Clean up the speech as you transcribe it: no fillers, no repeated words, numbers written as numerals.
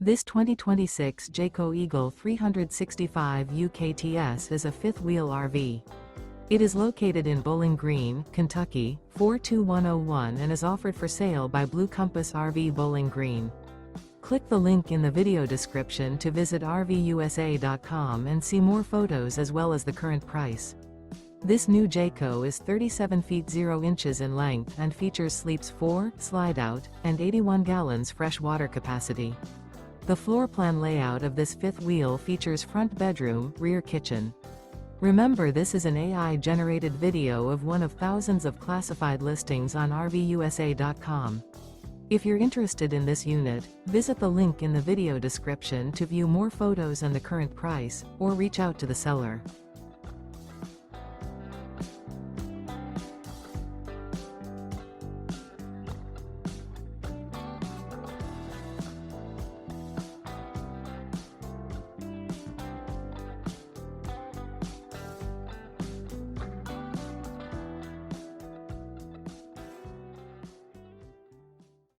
This 2026 Jayco Eagle 365 UKTS is a fifth-wheel RV. It is located in Bowling Green, Kentucky, 42101 and is offered for sale by Blue Compass RV Bowling Green. Click the link in the video description to visit RVUSA.com and see more photos as well as the current price. This new Jayco is 37 feet 0 inches in length and features sleeps 4, slide-out, and 81 gallons fresh water capacity. The floor plan layout of this fifth wheel features front bedroom, rear kitchen. Remember, this is an AI-generated video of one of thousands of classified listings on RVUSA.com. If you're interested in this unit, visit the link in the video description to view more photos and the current price, or reach out to the seller.